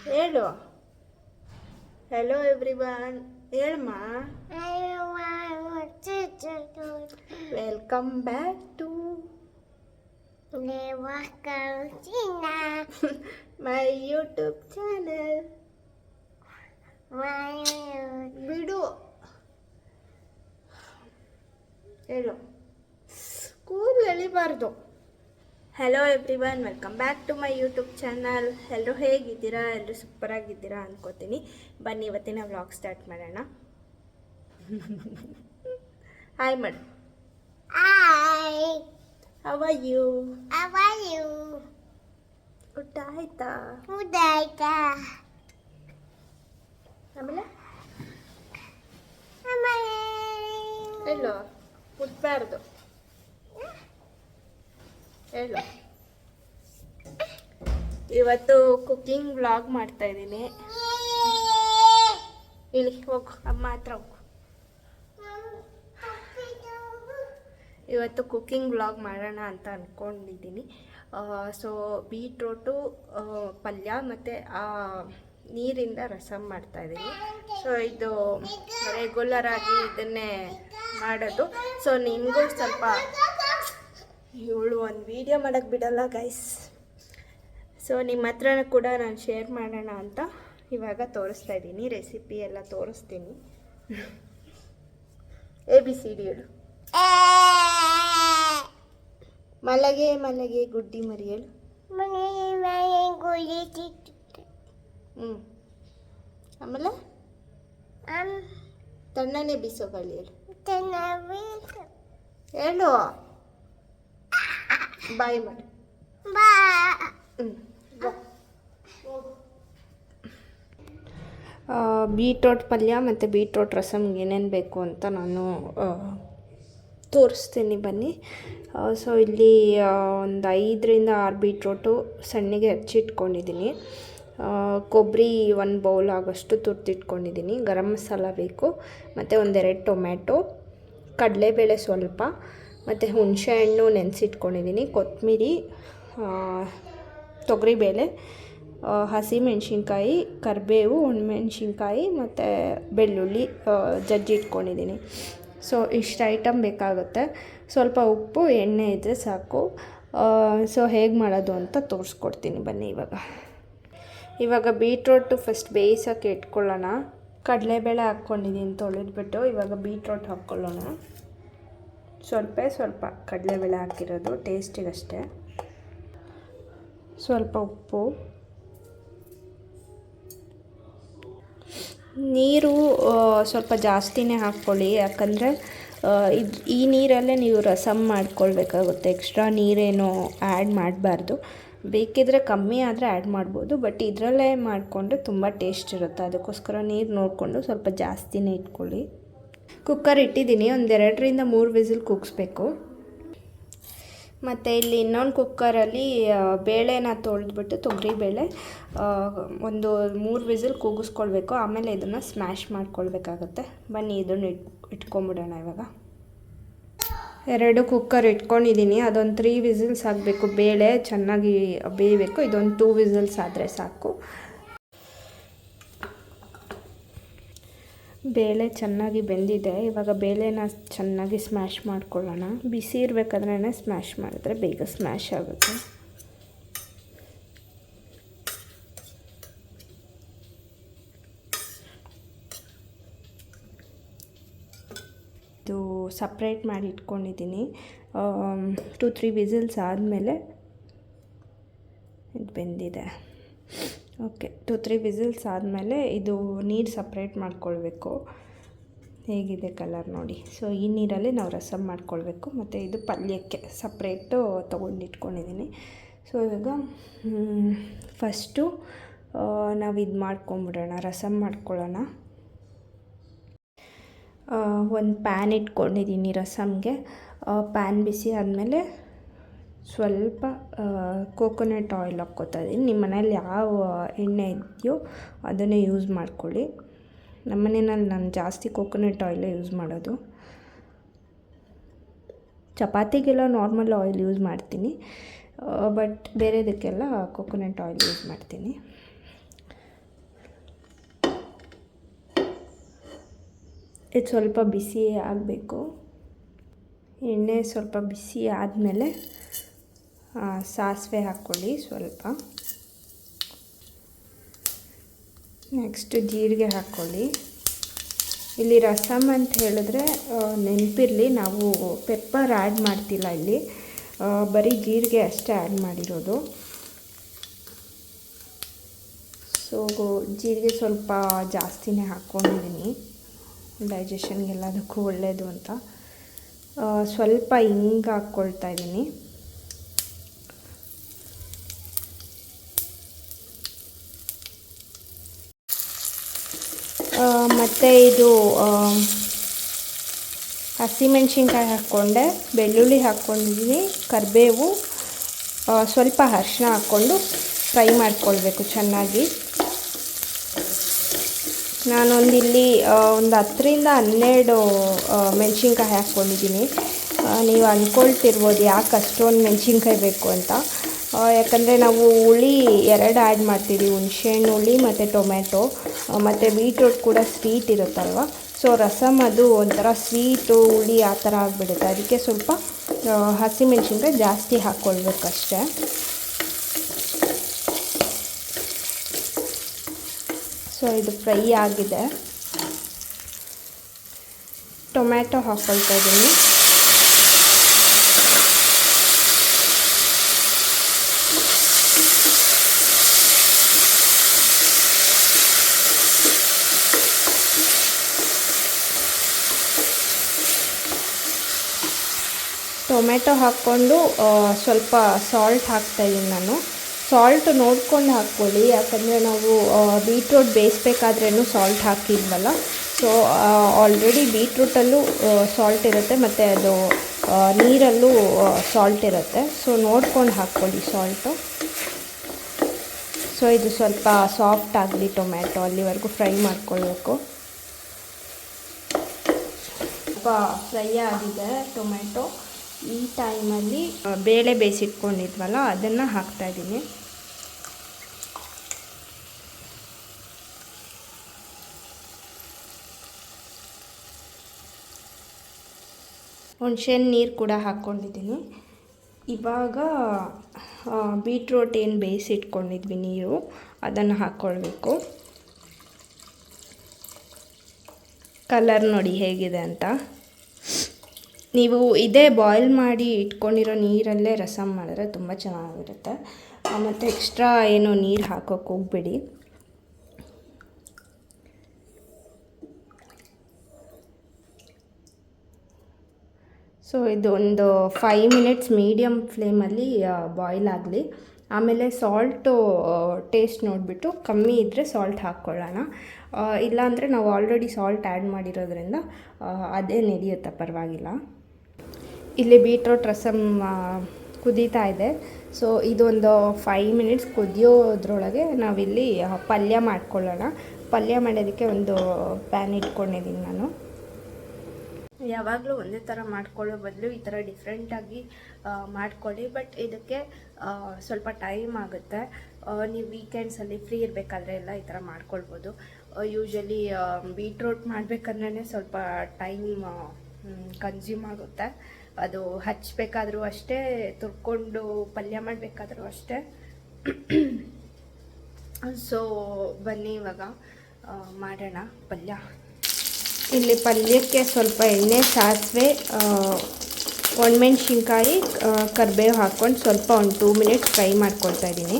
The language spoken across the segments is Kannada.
ಹೇಳು ಹೆಲೋ ಎವ್ರಿವನ್ ಹೇಳಮ್ಮ. Welcome back to my YouTube channel. ಬಿಡು ಹೇಳು, ಕೂದಲು ಎಳಿಬಾರ್ದು. Hello everyone, welcome back to my YouTube channel. ಎಲ್ಲರೂ ಹೇಗಿದ್ದೀರಾ? ಎಲ್ಲರೂ ಸೂಪರಾಗಿದ್ದೀರಾ ಅನ್ಕೋತೀನಿ. ಬನ್ನಿ ಇವತ್ತಿನ ವ್ಲಾಗ್ ಸ್ಟಾರ್ಟ್ ಮಾಡೋಣ. ಹಾಯ್ ಮಾಡು. How are you? ಊಟ ಆಯ್ತಾ? ಆಮೇಲೆ ಹೇಳು, ಮುಟ್ಬಾರ್ದು ಹೇಳು. ಇವತ್ತು ಕುಕ್ಕಿಂಗ್ ವ್ಲಾಗ್ ಮಾಡ್ತಾ ಇದ್ದೀನಿ. ಇಲ್ಲಿ ಹೋಗು, ಅಮ್ಮ ಹತ್ರ ಹೋಗು. ಇವತ್ತು ಕುಕ್ಕಿಂಗ್ ವ್ಲಾಗ್ ಮಾಡೋಣ ಅಂತ ಅಂದ್ಕೊಂಡಿದ್ದೀನಿ. ಸೊ ಬೀಟ್ರೋಟು ಪಲ್ಯ ಮತ್ತು ನೀರಿಂದ ರಸಮ್ ಮಾಡ್ತಾಯಿದ್ದೀನಿ. ಸೊ ಇದು ರೆಗ್ಯುಲರ್ ಆಗಿ ಇದನ್ನೇ ಮಾಡೋದು. ಸೊ ನಿಮಗೂ ಸ್ವಲ್ಪ ಇವಳು ಒಂದು ವಿಡಿಯೋ ಮಾಡೋಕ್ಕೆ ಬಿಡಲ್ಲ ಗೈಸ್. ಸೊ ನಿಮ್ಮ ಹತ್ರ ಕೂಡ ನಾನು ಶೇರ್ ಮಾಡೋಣ ಅಂತ ಇವಾಗ ತೋರಿಸ್ತಾ ಇದ್ದೀನಿ. ರೆಸಿಪಿ ಎಲ್ಲ ತೋರಿಸ್ತೀನಿ. ABCD ಹೇಳು. ಮಲಗೆ ಮಲಗೆ ಗುಡ್ಡಿ ಮರಿ ಹೇಳು. ಆಮೇಲೆ ತಣ್ಣನೆ ಬೀಸೋಗಾಳಿ ಹೇಳು. ಹೇಳು, ಬಾಯ್ ಮಾಡಿ. ಬೀಟ್ರೋಟ್ ಪಲ್ಯ ಮತ್ತು ಬೀಟ್ರೋಟ್ ರಸಮ್ಗೆ ಏನೇನು ಬೇಕು ಅಂತ ನಾನು ತೋರಿಸ್ತೀನಿ ಬನ್ನಿ. ಸೊ ಇಲ್ಲಿ ಒಂದು 5ರಿಂದ 6 ಬೀಟ್ರೋಟು ಸಣ್ಣಗೆ ಹೆಚ್ಚಿಟ್ಕೊಂಡಿದ್ದೀನಿ. ಕೊಬ್ಬರಿ 1 ಬೌಲ್ ಆಗೋಷ್ಟು ತುರ್ದಿಟ್ಕೊಂಡಿದ್ದೀನಿ. ಗರಂ ಮಸಾಲ ಬೇಕು, ಮತ್ತು 1-2 ಟೊಮ್ಯಾಟೊ, ಕಡಲೆಬೇಳೆ ಸ್ವಲ್ಪ, ಮತ್ತು ಹುಣಸೆಹಣ್ಣು ನೆನೆಸಿಟ್ಕೊಂಡಿದ್ದೀನಿ, ಕೊತ್ತಂಬರಿ, ತೊಗರಿಬೇಳೆ, ಹಸಿಮೆಣ್ಸಿನ್ಕಾಯಿ, ಕರಿಬೇವು, ಒಣಮೆಣ್ಸಿನ್ಕಾಯಿ ಮತ್ತು ಬೆಳ್ಳುಳ್ಳಿ ಜಜ್ಜಿ ಇಟ್ಕೊಂಡಿದ್ದೀನಿ. ಸೊ ಇಷ್ಟು ಐಟಮ್ ಬೇಕಾಗುತ್ತೆ. ಸ್ವಲ್ಪ ಉಪ್ಪು, ಎಣ್ಣೆ ಇದ್ದರೆ ಸಾಕು. ಸೊ ಹೇಗೆ ಮಾಡೋದು ಅಂತ ತೋರಿಸ್ಕೊಡ್ತೀನಿ ಬನ್ನಿ. ಇವಾಗ ಬೀಟ್ರೋಟು ಫಸ್ಟ್ ಬೇಯಿಸೋಕ್ಕೆ ಇಟ್ಕೊಳ್ಳೋಣ. ಕಡಲೆಬೇಳೆ ಹಾಕ್ಕೊಂಡಿದ್ದೀನಿ ತೊಳೆದ್ಬಿಟ್ಟು. ಇವಾಗ ಬೀಟ್ರೋಟ್ ಹಾಕ್ಕೊಳ್ಳೋಣ. ಸ್ವಲ್ಪ ಕಡಲೆಬೇಳೆ ಹಾಕಿರೋದು ಟೇಸ್ಟಿಗಷ್ಟೇ. ಸ್ವಲ್ಪ ಉಪ್ಪು, ನೀರು ಸ್ವಲ್ಪ ಜಾಸ್ತಿನೇ ಹಾಕ್ಕೊಳ್ಳಿ, ಯಾಕಂದರೆ ಈ ನೀರಲ್ಲೇ ನೀವು ರಸಮ್ ಮಾಡ್ಕೊಳ್ಬೇಕಾಗುತ್ತೆ. ಎಕ್ಸ್ಟ್ರಾ ನೀರೇನು ಆ್ಯಡ್ ಮಾಡಬಾರ್ದು. ಬೇಕಿದ್ದರೆ ಕಮ್ಮಿ ಆದರೆ ಆ್ಯಡ್ ಮಾಡ್ಬೋದು, ಬಟ್ ಇದರಲ್ಲೇ ಮಾಡಿಕೊಂಡ್ರೆ ತುಂಬ ಟೇಸ್ಟ್ ಇರುತ್ತೆ. ಅದಕ್ಕೋಸ್ಕರ ನೀರು ನೋಡಿಕೊಂಡು ಸ್ವಲ್ಪ ಜಾಸ್ತಿನೇ ಇಟ್ಕೊಳ್ಳಿ. ಕುಕ್ಕರ್ ಇಟ್ಟಿದ್ದೀನಿ. 2-3 ವಿಸಿಲ್ ಕೂಗಿಸ್ಬೇಕು. ಮತ್ತು ಇಲ್ಲಿ ಇನ್ನೊಂದು ಕುಕ್ಕರಲ್ಲಿ ಬೇಳೆನ ತೊಳೆದ್ಬಿಟ್ಟು ತೊಗರಿಬೇಳೆ ಒಂದು 3 ವಿಸಿಲ್ ಕೂಗಿಸ್ಕೊಳ್ಬೇಕು. ಆಮೇಲೆ ಇದನ್ನು ಸ್ಮ್ಯಾಶ್ ಮಾಡ್ಕೊಳ್ಬೇಕಾಗತ್ತೆ. ಬನ್ನಿ ಇದನ್ನು ಇಟ್ಕೊಂಬಿಡೋಣ. ಇವಾಗ 2 ಕುಕ್ಕರ್ ಇಟ್ಕೊಂಡಿದ್ದೀನಿ. ಅದೊಂದು 3 ವಿಸಿಲ್ಸ್ ಆಗಬೇಕು. ಬೇಳೆ ಚೆನ್ನಾಗಿ ಬೇಯಬೇಕು. ಇದೊಂದು 2 ವಿಸಿಲ್ಸ್ ಆದರೆ ಸಾಕು. ಬೇಳೆ ಚೆನ್ನಾಗಿ ಬೆಂದಿದೆ. ಇವಾಗ ಬೇಳೆನ ಚೆನ್ನಾಗಿ ಸ್ಮ್ಯಾಶ್ ಮಾಡ್ಕೊಳ್ಳೋಣ. ಬಿಸಿ ಇರಬೇಕಾದ್ರೆ ಸ್ಮ್ಯಾಶ್ ಮಾಡಿದ್ರೆ ಬೇಗ ಸ್ಮ್ಯಾಶ್ ಆಗುತ್ತೆ. ಇದು ಸಪ್ರೇಟ್ ಮಾಡಿ ಇಟ್ಕೊಂಡಿದ್ದೀನಿ. 2-3 ವಿಸಿಲ್ಸ್ ಆದಮೇಲೆ ಇದು ಬೆಂದಿದೆ. ಓಕೆ, 2-3 ವಿಸಿಲ್ಸ್ ಆದಮೇಲೆ ಇದು ನೀರು ಸಪ್ರೇಟ್ ಮಾಡ್ಕೊಳ್ಬೇಕು. ಹೇಗಿದೆ ಕಲರ್ ನೋಡಿ. ಸೊ ಈ ನೀರಲ್ಲಿ ನಾವು ರಸಮ್ ಮಾಡ್ಕೊಳ್ಬೇಕು. ಮತ್ತು ಇದು ಪಲ್ಯಕ್ಕೆ ಸಪ್ರೇಟು ತೊಗೊಂಡಿಟ್ಕೊಂಡಿದ್ದೀನಿ. ಸೊ ಇವಾಗ ಫಸ್ಟು ನಾವು ಇದು ಮಾಡ್ಕೊಂಬಿಡೋಣ, ರಸಮ್ ಮಾಡ್ಕೊಳ್ಳೋಣ. ಒಂದು ಪ್ಯಾನ್ ಇಟ್ಕೊಂಡಿದ್ದೀನಿ ರಸಮ್ಗೆ. ಪ್ಯಾನ್ ಬಿಸಿ ಆದಮೇಲೆ ಸ್ವಲ್ಪ ಕೋಕೋನಟ್ ಆಯಿಲ್ ಹಾಕ್ಕೋತಾ ಇದ್ದೀನಿ. ನಿಮ್ಮ ಮನೇಲಿ ಯಾವ ಎಣ್ಣೆ ಇದೆಯೋ ಅದನ್ನೇ ಯೂಸ್ ಮಾಡ್ಕೊಳ್ಳಿ. ನಮ್ಮ ಮನೆಯಲ್ಲಿ ನಾನು ಜಾಸ್ತಿ ಕೋಕೋನಟ್ ಆಯಿಲೇ ಯೂಸ್ ಮಾಡೋದು. ಚಪಾತಿಗೆಲ್ಲ ನಾರ್ಮಲ್ ಆಯಿಲ್ ಯೂಸ್ ಮಾಡ್ತೀನಿ. ಬಟ್ ಬೇರೆದಕ್ಕೆಲ್ಲ ಕೊಕೊನಟ್ ಆಯಿಲ್ ಯೂಸ್ ಮಾಡ್ತೀನಿ. ಇದು ಸ್ವಲ್ಪ ಬಿಸಿ ಆಗಬೇಕು. ಎಣ್ಣೆ ಸ್ವಲ್ಪ ಬಿಸಿ ಆದಮೇಲೆ ಸಾಸಿವೆ ಹಾಕ್ಕೊಳ್ಳಿ ಸ್ವಲ್ಪ. ನೆಕ್ಸ್ಟ್ ಜೀರಿಗೆ ಹಾಕ್ಕೊಳ್ಳಿ. ಇಲ್ಲಿ ರಸಮ್ ಅಂತ ಹೇಳಿದ್ರೆ ನೆನಪಿರಲಿ, ನಾವು ಪೆಪ್ಪರ್ ಆ್ಯಡ್ ಮಾಡ್ತಿಲ್ಲ ಇಲ್ಲಿ, ಬರೀ ಜೀರಿಗೆ ಅಷ್ಟೇ ಆ್ಯಡ್ ಮಾಡಿರೋದು. ಸೊ ಜೀರಿಗೆ ಸ್ವಲ್ಪ ಜಾಸ್ತಿನೇ ಹಾಕ್ಕೊಂಡಿದ್ದೀನಿ, ಡೈಜೆಷನ್ಗೆಲ್ಲದಕ್ಕೂ ಒಳ್ಳೆಯದು ಅಂತ. ಸ್ವಲ್ಪ ಹಿಂಗೆ ಹಾಕ್ಕೊಳ್ತಾ ಇದ್ದೀನಿ. ಮತ್ತು ಇದು ಹಸಿಮೆಣ್ಸಿನ್ಕಾಯಿ ಹಾಕ್ಕೊಂಡೆ, ಬೆಳ್ಳುಳ್ಳಿ ಹಾಕ್ಕೊಂಡಿದ್ದೀನಿ, ಕರಿಬೇವು, ಸ್ವಲ್ಪ ಅರಿಶಿನ ಹಾಕ್ಕೊಂಡು ಫ್ರೈ ಮಾಡ್ಕೊಳ್ಬೇಕು ಚೆನ್ನಾಗಿ. ನಾನೊಂದಿಲ್ಲಿ ಒಂದು 10-12 ಮೆಣಸಿನ್ಕಾಯಿ ಹಾಕ್ಕೊಂಡಿದ್ದೀನಿ. ನೀವು ಅಂದ್ಕೊಳ್ತಿರ್ಬೋದು ಯಾಕೆ ಅಷ್ಟೊಂದು ಮೆಣಸಿನ್ಕಾಯಿ ಬೇಕು ಅಂತ. ಯಾಕಂದರೆ ನಾವು ಹುಳಿ 2 ಆ್ಯಡ್ ಮಾಡ್ತೀವಿ, ಹುಣಸೆಹಣ್ಣು ಹುಳಿ ಮತ್ತು ಟೊಮೆಟೊ, ಮತ್ತು ಬೀಟ್ರೂಟ್ ಕೂಡ ಸ್ವೀಟ್ ಇರುತ್ತಲ್ವ. ಸೊ ರಸಮ್ ಅದು ಒಂಥರ ಸ್ವೀಟು ಹುಳಿ ಆ ಥರ ಆಗಿಬಿಡುತ್ತೆ. ಅದಕ್ಕೆ ಸ್ವಲ್ಪ ಹಸಿಮೆಣ್ಸಿನ್ಕಾಯಿ ಜಾಸ್ತಿ ಹಾಕ್ಕೊಳ್ಬೇಕಷ್ಟೆ. ಸೊ ಇದು ಫ್ರೈ ಆಗಿದೆ. ಟೊಮ್ಯಾಟೊ ಹಾಕ್ಕೊಳ್ತಾ ಇದ್ದೀನಿ. ಟೊಮೆಟೊ ಹಾಕ್ಕೊಂಡು ಸ್ವಲ್ಪ ಸಾಲ್ಟ್ ಹಾಕ್ತಾಯಿದ್ದೀನಿ ನಾನು. ಸಾಲ್ಟ್ ನೋಡ್ಕೊಂಡು ಹಾಕ್ಕೊಳ್ಳಿ, ಯಾಕಂದರೆ ನಾವು ಬೀಟ್ರೂಟ್ ಬೇಯಿಸ್ಬೇಕಾದ್ರೂ ಸಾಲ್ಟ್ ಹಾಕಿದ್ವಲ್ಲ. ಸೊ ಆಲ್ರೆಡಿ ಬೀಟ್ರೂಟಲ್ಲೂ ಸಾಲ್ಟ್ ಇರುತ್ತೆ ಮತ್ತು ಅದು ನೀರಲ್ಲೂ ಸಾಲ್ಟ್ ಇರುತ್ತೆ. ಸೊ ನೋಡ್ಕೊಂಡು ಹಾಕ್ಕೊಳ್ಳಿ ಸಾಲ್ಟು. ಸೊ ಇದು ಸ್ವಲ್ಪ ಸಾಫ್ಟ್ ಆಗಲಿ ಟೊಮ್ಯಾಟೊ, ಅಲ್ಲಿವರೆಗೂ ಫ್ರೈ ಮಾಡ್ಕೊಳ್ಬೇಕು. ಸ್ವಲ್ಪ ಫ್ರೈ ಆಗಿದೆ ಟೊಮ್ಯಾಟೊ. ಈ ಟೈಮಲ್ಲಿ ಬೇಳೆ ಬೇಯಿಸಿಟ್ಕೊಂಡಿದ್ವಲ್ಲ ಅದನ್ನು ಹಾಕ್ತಾಯಿದ್ದೀನಿ. ಹುಣಸೆಹಣ್ಣು ನೀರು ಕೂಡ ಹಾಕ್ಕೊಂಡಿದ್ದೀನಿ. ಇವಾಗ ಬೀಟ್ರೋಟ್ ಏನು ಬೇಯಿಸಿಟ್ಕೊಂಡಿದ್ವಿ ನೀರು, ಅದನ್ನು ಹಾಕ್ಕೊಳ್ಬೇಕು. ಕಲರ್ ನೋಡಿ ಹೇಗಿದೆ ಅಂತ. ನೀವು ಇದೇ ಬಾಯ್ಲ್ ಮಾಡಿ ಇಟ್ಕೊಂಡಿರೋ ನೀರಲ್ಲೇ ರಸಮ್ ಮಾಡಿದ್ರೆ ತುಂಬ ಚೆನ್ನಾಗಿರುತ್ತೆ. ಮತ್ತು ಎಕ್ಸ್ಟ್ರಾ ಏನು ನೀರು ಹಾಕೋಕ್ಕೆ ಹೋಗಬೇಡಿ. ಸೊ ಇದು ಒಂದು 5 ಮಿನಿಟ್ಸ್ ಮೀಡಿಯಮ್ ಫ್ಲೇಮಲ್ಲಿ ಬಾಯ್ಲ್ ಆಗಲಿ. ಆಮೇಲೆ ಸಾಲ್ಟು ಟೇಸ್ಟ್ ನೋಡಿಬಿಟ್ಟು ಕಮ್ಮಿ ಇದ್ದರೆ ಸಾಲ್ಟ್ ಹಾಕ್ಕೊಳ್ಳೋಣ. ಇಲ್ಲಾಂದರೆ ನಾವು ಆಲ್ರೆಡಿ ಸಾಲ್ಟ್ ಆ್ಯಡ್ ಮಾಡಿರೋದ್ರಿಂದ ಅದೇ ನಡೆಯುತ್ತೆ, ಪರವಾಗಿಲ್ಲ. ಇಲ್ಲಿ ಬೀಟ್ರೋಟ್ ರಸಮ್ ಕುದೀತಾ ಇದೆ. ಸೊ ಇದೊಂದು 5 ಮಿನಿಟ್ಸ್ ಕುದಿಯೋದ್ರೊಳಗೆ ನಾವಿಲ್ಲಿ ಪಲ್ಯ ಮಾಡ್ಕೊಳ್ಳೋಣ. ಪಲ್ಯ ಮಾಡೋದಕ್ಕೆ ಒಂದು ಪ್ಯಾನ್ ಇಟ್ಕೊಂಡಿದ್ದೀನಿ ನಾನು. ಯಾವಾಗಲೂ ಒಂದೇ ಥರ ಮಾಡ್ಕೊಳ್ಳೋ ಬದಲು ಈ ಥರ ಡಿಫ್ರೆಂಟಾಗಿ ಮಾಡ್ಕೊಳ್ಳಿ. ಬಟ್ ಇದಕ್ಕೆ ಸ್ವಲ್ಪ ಟೈಮ್ ಆಗುತ್ತೆ. ನೀವು ವೀಕೆಂಡ್ಸಲ್ಲಿ ಫ್ರೀ ಇರಬೇಕಾದ್ರೆ ಎಲ್ಲ ಈ ಥರ ಮಾಡ್ಕೊಳ್ಬೋದು. ಯೂಶ್ವಲಿ ಬೀಟ್ರೋಟ್ ಮಾಡಬೇಕಂದ್ರೆ ಸ್ವಲ್ಪ ಟೈಮ್ ಕನ್ಸ್ಯೂಮ್ ಆಗುತ್ತೆ. ಅದು ಹಚ್ಚಬೇಕಾದ್ರೂ ಅಷ್ಟೇ, ತುರ್ಕೊಂಡು ಪಲ್ಯ ಮಾಡಬೇಕಾದ್ರೂ ಅಷ್ಟೇ. ಸೊ ಬನ್ನಿ ಇವಾಗ ಮಾಡೋಣ ಪಲ್ಯ. ಇಲ್ಲಿ ಪಲ್ಯಕ್ಕೆ ಸ್ವಲ್ಪ ಎಣ್ಣೆ, ಸಾಸಿವೆ, ಒಣಮೆಣ್ಸಿನ್ಕಾಯಿ, ಕರಿಬೇವು ಹಾಕ್ಕೊಂಡು ಸ್ವಲ್ಪ ಒಂದು 2 ಮಿನಿಟ್ಸ್ ಫ್ರೈ ಮಾಡ್ಕೊಳ್ತಾ ಇದ್ದೀನಿ.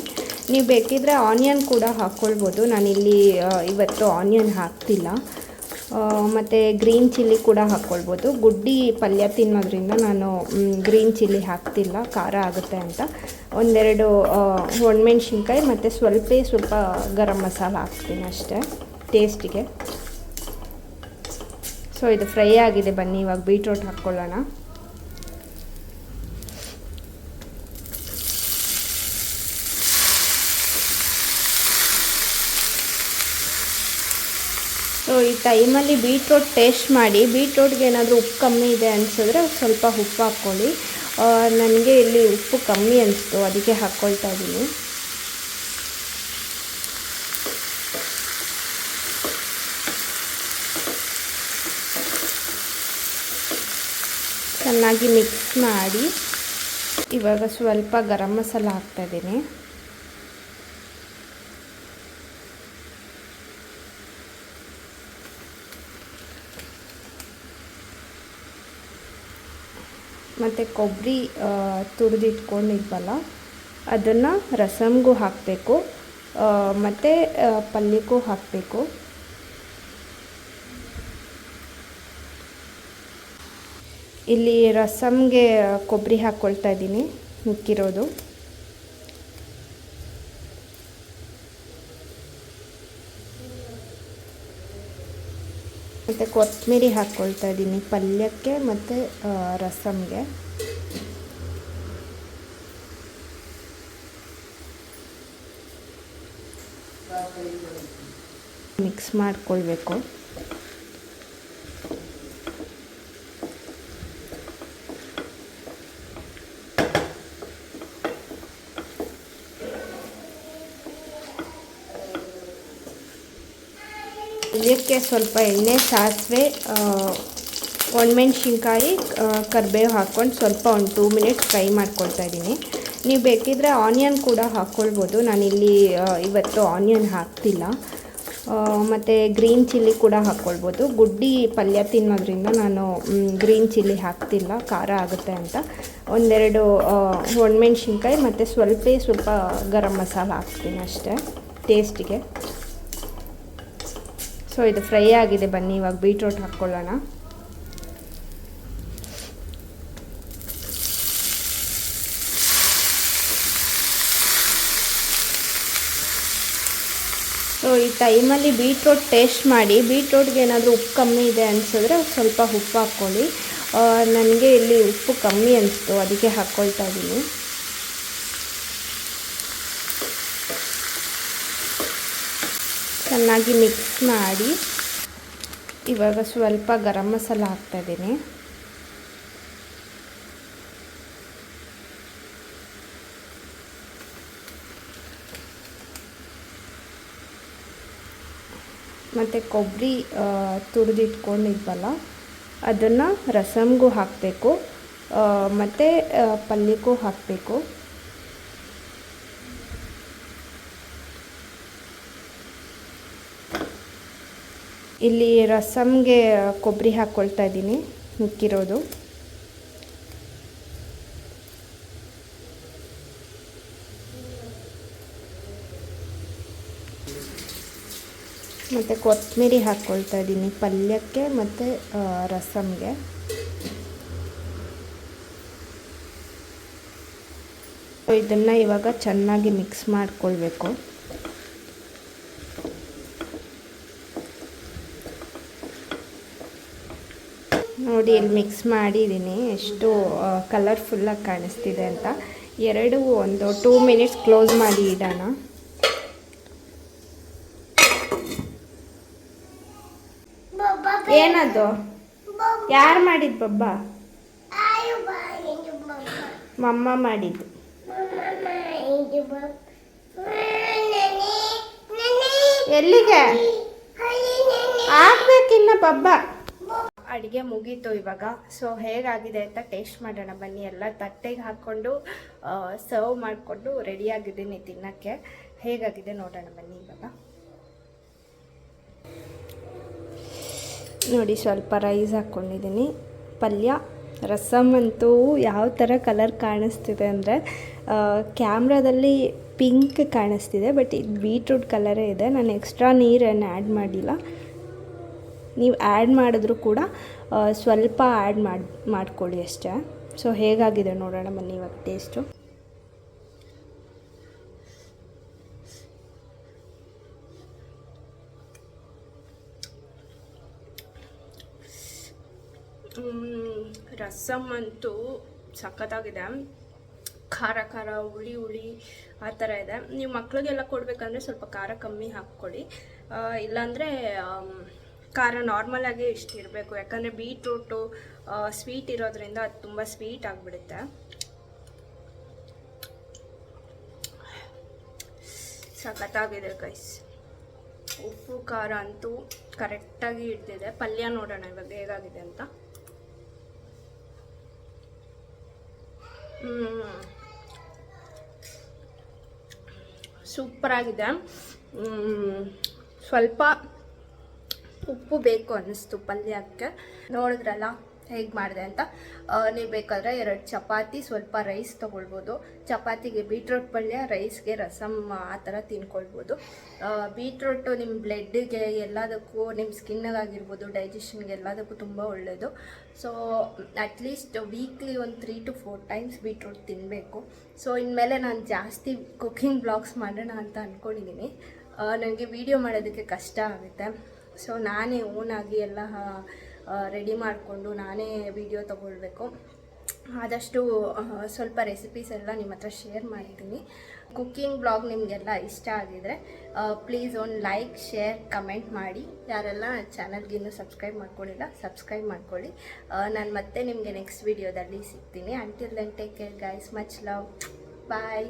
ನೀವು ಬೇಕಿದ್ರೆ ಆನಿಯನ್ ಕೂಡ ಹಾಕ್ಕೊಳ್ಬೋದು. ನಾನಿಲ್ಲಿ ಇವತ್ತು ಆನಿಯನ್ ಹಾಕ್ತಿಲ್ಲ. ಮತ್ತು ಗ್ರೀನ್ ಚಿಲ್ಲಿ ಕೂಡ ಹಾಕ್ಕೊಳ್ಬೋದು. ಗುಡ್ಡಿ ಪಲ್ಯ ತಿನ್ನೋದ್ರಿಂದ ನಾನು ಗ್ರೀನ್ ಚಿಲ್ಲಿ ಹಾಕ್ತಿಲ್ಲ, ಖಾರ ಆಗುತ್ತೆ ಅಂತ. ಒಂದೆರಡು ಒಣಮೆಣ್ಸಿನ್ಕಾಯಿ ಮತ್ತು ಸ್ವಲ್ಪ ಗರಂ ಮಸಾಲ ಹಾಕ್ತೀನಿ ಅಷ್ಟೇ ಟೇಸ್ಟಿಗೆ. ಸೊ ಇದು ಫ್ರೈ ಆಗಿದೆ. ಬನ್ನಿ ಇವಾಗ ಬೀಟ್ರೋಟ್ ಹಾಕ್ಕೊಳ್ಳೋಣ. ಸೊ ಈ ಟೈಮಲ್ಲಿ ಬೀಟ್ರೋಟ್ ಟೇಸ್ಟ್ ಮಾಡಿ. ಬೀಟ್ರೋಟ್ಗೆ ಏನಾದರೂ ಉಪ್ಪು ಕಮ್ಮಿ ಇದೆ ಅನಿಸಿದ್ರೆ ಸ್ವಲ್ಪ ಉಪ್ಪು ಹಾಕ್ಕೊಳ್ಳಿ. ನನಗೆ ಇಲ್ಲಿ ಉಪ್ಪು ಕಮ್ಮಿ ಅನಿಸ್ತು, ಅದಕ್ಕೆ ಹಾಕ್ಕೊಳ್ತಾ ಇದ್ದೀನಿ. ಚೆನ್ನಾಗಿ ಮಿಕ್ಸ್ ಮಾಡಿ ಇವಾಗ ಸ್ವಲ್ಪ ಗರಂ ಮಸಾಲ ಹಾಕ್ತಾಯಿದ್ದೀನಿ. ಮತ್ತು ಕೊಬ್ಬರಿ ತುರಿದಿಟ್ಕೊಂಡಿದ್ವಲ್ಲ ಅದನ್ನು ರಸಮ್ಗೂ ಹಾಕಬೇಕು ಮತ್ತು ಪಲ್ಯಕ್ಕೂ ಹಾಕಬೇಕು. ಇಲ್ಲಿ ರಸಮ್ಗೆ ಕೊಬ್ಬರಿ ಹಾಕ್ಕೊಳ್ತಾ ಇದ್ದೀನಿ ಮಿಕ್ಕಿರೋದು. ಮತ್ತು ಕೊತ್ತಂಬರಿ ಹಾಕ್ಕೊಳ್ತಾ ಇದ್ದೀನಿ ಪಲ್ಯಕ್ಕೆ ಮತ್ತು ರಸಮ್ಗೆ. ಮಿಕ್ಸ್ ಮಾಡಿಕೊಳ್ಬೇಕು. ಇದಕ್ಕೆ ಸ್ವಲ್ಪ ಎಣ್ಣೆ, ಸಾಸಿವೆ, ಒಣಮೆಣ್ಸಿನ್ಕಾಯಿ, ಕರಿಬೇವು ಹಾಕ್ಕೊಂಡು ಸ್ವಲ್ಪ ಒಂದು 2 ಮಿನಿಟ್ಸ್ ಫ್ರೈ ಮಾಡ್ಕೊಳ್ತಾ ಇದ್ದೀನಿ. ನೀವು ಬೇಕಿದ್ರೆ ಆನಿಯನ್ ಕೂಡ ಹಾಕ್ಕೊಳ್ಬೋದು. ನಾನಿಲ್ಲಿ ಇವತ್ತು ಆನಿಯನ್ ಹಾಕ್ತಿಲ್ಲ. ಮತ್ತು ಗ್ರೀನ್ ಚಿಲ್ಲಿ ಕೂಡ ಹಾಕ್ಕೊಳ್ಬೋದು. ಗುಡ್ಡಿ ಪಲ್ಯ ತಿನ್ನೋದ್ರಿಂದ ನಾನು ಗ್ರೀನ್ ಚಿಲ್ಲಿ ಹಾಕ್ತಿಲ್ಲ, ಖಾರ ಆಗುತ್ತೆ ಅಂತ. ಒಂದೆರಡು ಒಣಮೆಣ್ಸಿನ್ಕಾಯಿ ಮತ್ತು ಸ್ವಲ್ಪ ಗರಂ ಮಸಾಲ ಹಾಕ್ತೀನಿ ಅಷ್ಟೇ ಟೇಸ್ಟಿಗೆ. ಸೊ ಇದು ಫ್ರೈ ಆಗಿದೆ, ಬನ್ನಿ ಇವಾಗ ಬೀಟ್ರೋಟ್ ಹಾಕ್ಕೊಳ್ಳೋಣ. ಸೊ ಈ ಟೈಮಲ್ಲಿ ಬೀಟ್ರೋಟ್ ಟೇಸ್ಟ್ ಮಾಡಿ, ಬೀಟ್ರೋಟ್ಗೆ ಏನಾದರೂ ಉಪ್ಪು ಕಮ್ಮಿ ಇದೆ ಅನಿಸಿದ್ರೆ ಸ್ವಲ್ಪ ಉಪ್ಪು ಹಾಕ್ಕೊಳ್ಳಿ. ನನಗೆ ಇಲ್ಲಿ ಉಪ್ಪು ಕಮ್ಮಿ ಅನಿಸ್ತು, ಅದಕ್ಕೆ ಹಾಕ್ಕೊಳ್ತಾ ಇದ್ದೀನಿ. ಚೆನ್ನಾಗಿ ಮಿಕ್ಸ್ ಮಾಡಿ ಇವಾಗ ಸ್ವಲ್ಪ ಗರಂ ಮಸಾಲ ಹಾಕ್ತಾಯಿದ್ದೀನಿ. ಮತ್ತು ಕೊಬ್ಬರಿ ತುರಿದಿಟ್ಕೊಂಡಿದ್ವಲ್ಲ ಅದನ್ನು ರಸಮ್ಗೂ ಹಾಕಬೇಕು ಮತ್ತು ಪಲ್ಯಕ್ಕೂ ಹಾಕಬೇಕು. ಇಲ್ಲಿ ರಸಮ್ಗೆ ಕೊಬ್ಬರಿ ಹಾಕ್ಕೊಳ್ತಾ ಇದ್ದೀನಿ ಮಿಕ್ಕಿರೋದು. ಮತ್ತು ಕೊತ್ತಂಬರಿ ಹಾಕ್ಕೊಳ್ತಾ ಇದ್ದೀನಿ ಪಲ್ಯಕ್ಕೆ ಮತ್ತು ರಸಮ್ಗೆ. ಇದನ್ನು ಇವಾಗ ಚೆನ್ನಾಗಿ ಮಿಕ್ಸ್ ಮಾಡಿಕೊಳ್ಬೇಕು. ನೋಡಿ ಇಲ್ಲಿ ಮಿಕ್ಸ್ ಮಾಡಿದ್ದೀನಿ, ಎಷ್ಟು ಕಲರ್ಫುಲ್ಲಾಗಿ ಕಾಣಿಸ್ತಿದೆ ಅಂತ. ಒಂದು 2 ಮಿನಿಟ್ಸ್ ಕ್ಲೋಸ್ ಮಾಡಿ ಇಡೋಣ. ಏನದು? ಯಾರು ಮಾಡಿದ್ದು ಬಬ್ಬ? ಮಮ್ಮ ಮಾಡಿದ್ದು. ಎಲ್ಲಿಗೆ ಆಗ್ಬೇಕಿನ್ನ ಬಬ್ಬ? ಅಡುಗೆ ಮುಗೀತು ಇವಾಗ. ಸೊ ಹೇಗಾಗಿದೆ ಅಂತ ಟೇಸ್ಟ್ ಮಾಡೋಣ ಬನ್ನಿ. ಎಲ್ಲ ತಟ್ಟೆಗೆ ಹಾಕ್ಕೊಂಡು ಸರ್ವ್ ಮಾಡಿಕೊಂಡು ರೆಡಿಯಾಗಿದ್ದೀನಿ ತಿನ್ನೋಕ್ಕೆ. ಹೇಗಾಗಿದೆ ನೋಡೋಣ ಬನ್ನಿ ಇವಾಗ. ನೋಡಿ ಸ್ವಲ್ಪ ರೈಸ್ ಹಾಕ್ಕೊಂಡಿದ್ದೀನಿ, ಪಲ್ಯ, ರಸಮ್ ಅಂತೂ ಯಾವ ಥರ ಕಲರ್ ಕಾಣಿಸ್ತಿದೆ ಅಂದರೆ ಕ್ಯಾಮ್ರಾದಲ್ಲಿ ಪಿಂಕ್ ಕಾಣಿಸ್ತಿದೆ, ಬಟ್ ಇದು ಬೀಟ್ರೂಟ್ ಕಲರೇ ಇದೆ. ನಾನು ಎಕ್ಸ್ಟ್ರಾ ನೀರನ್ನು ಆ್ಯಡ್ ಮಾಡಿಲ್ಲ. ನೀವು ಆ್ಯಡ್ ಮಾಡಿದ್ರೂ ಕೂಡ ಸ್ವಲ್ಪ ಆ್ಯಡ್ ಮಾಡ್ಕೊಳ್ಳಿ ಅಷ್ಟೇ. ಸೊ ಹೇಗಾಗಿದೆ ನೋಡೋಣ ಬನ್ನಿ ಇವಾಗ ಟೇಸ್ಟು. ರಸಮ್ ಅಂತೂ ಸಖತ್ತಾಗಿದೆ. ಖಾರ ಖಾರ, ಹುಳಿ ಹುಳಿ ಆ ಥರ ಇದೆ. ನೀವು ಮಕ್ಕಳಿಗೆಲ್ಲ ಕೊಡಬೇಕಂದ್ರೆ ಸ್ವಲ್ಪ ಖಾರ ಕಮ್ಮಿ ಹಾಕ್ಕೊಳ್ಳಿ, ಇಲ್ಲಾಂದರೆ ಖಾರ ನಾರ್ಮಲಾಗೇ ಇಷ್ಟು ಇರಬೇಕು. ಯಾಕಂದರೆ ಬೀಟ್ರೂಟು ಸ್ವೀಟ್ ಇರೋದ್ರಿಂದ ಅದು ತುಂಬ ಸ್ವೀಟ್ ಆಗಿಬಿಡುತ್ತೆ. ಸಖತ್ತಾಗಿದೆ ಗೈಸ್. ಉಪ್ಪು ಖಾರ ಅಂತೂ ಕರೆಕ್ಟಾಗಿ ಹಿಡ್ದಿದೆ. ಪಲ್ಯ ನೋಡೋಣ ಇವಾಗ ಹೇಗಾಗಿದೆ ಅಂತ. ಸೂಪರಾಗಿದೆ. ಸ್ವಲ್ಪ ಉಪ್ಪು ಬೇಕು ಅನ್ನಿಸ್ತು ಪಲ್ಯಕ್ಕೆ. ನೋಡಿದ್ರಲ್ಲ ಹೇಗೆ ಮಾಡಿದೆ ಅಂತ. ನೀವು ಬೇಕಾದರೆ 2 ಚಪಾತಿ ಸ್ವಲ್ಪ ರೈಸ್ ತೊಗೊಳ್ಬೋದು. ಚಪಾತಿಗೆ ಬೀಟ್ರೋಟ್ ಪಲ್ಯ, ರೈಸ್ಗೆ ರಸಮ್ ಆ ಥರ ತಿನ್ಕೊಳ್ಬೋದು. ಬೀಟ್ರೋಟು ನಿಮ್ಮ ಬ್ಲಡ್ಡಿಗೆ ಎಲ್ಲದಕ್ಕೂ, ನಿಮ್ಮ ಸ್ಕಿನ್ನಿಗಾಗಿರ್ಬೋದು, ಡೈಜೆಷನ್ಗೆ ಎಲ್ಲದಕ್ಕೂ ತುಂಬ ಒಳ್ಳೆಯದು. ಸೊ ಅಟ್ಲೀಸ್ಟ್ ವೀಕ್ಲಿ ಒಂದು 3 to 4 ಟೈಮ್ಸ್ ಬೀಟ್ರೋಟ್ ತಿನ್ನಬೇಕು. ಸೊ ಇನ್ಮೇಲೆ ನಾನು ಜಾಸ್ತಿ ಕುಕ್ಕಿಂಗ್ ಬ್ಲಾಗ್ಸ್ ಮಾಡೋಣ ಅಂತ ಅಂದ್ಕೊಂಡಿದ್ದೀನಿ. ನನಗೆ ವಿಡಿಯೋ ಮಾಡೋದಕ್ಕೆ ಕಷ್ಟ ಆಗುತ್ತೆ. ಸೊ ನಾನೇ ಓನಾಗಿ ಎಲ್ಲ ರೆಡಿ ಮಾಡಿಕೊಂಡು ನಾನೇ ವಿಡಿಯೋ ತೊಗೊಳ್ಬೇಕು. ಆದಷ್ಟು ಸ್ವಲ್ಪ ರೆಸಿಪೀಸ್ ಎಲ್ಲ ನಿಮ್ಮ ಹತ್ರ ಶೇರ್ ಮಾಡ್ತೀನಿ. ಕುಕ್ಕಿಂಗ್ ಬ್ಲಾಗ್ ನಿಮಗೆಲ್ಲ ಇಷ್ಟ ಆಗಿದರೆ ಪ್ಲೀಸ್ ಒಂದು ಲೈಕ್, ಶೇರ್, ಕಮೆಂಟ್ ಮಾಡಿ. ಯಾರೆಲ್ಲ ಚಾನಲ್ಗೆ ಇನ್ನೂ ಸಬ್ಸ್ಕ್ರೈಬ್ ಮಾಡ್ಕೊಂಡಿಲ್ಲ ಸಬ್ಸ್ಕ್ರೈಬ್ ಮಾಡ್ಕೊಳ್ಳಿ. ನಾನು ಮತ್ತೆ ನಿಮಗೆ ನೆಕ್ಸ್ಟ್ ವಿಡಿಯೋದಲ್ಲಿ ಸಿಗ್ತೀನಿ. Until then take care guys. Much love. ಬಾಯ್.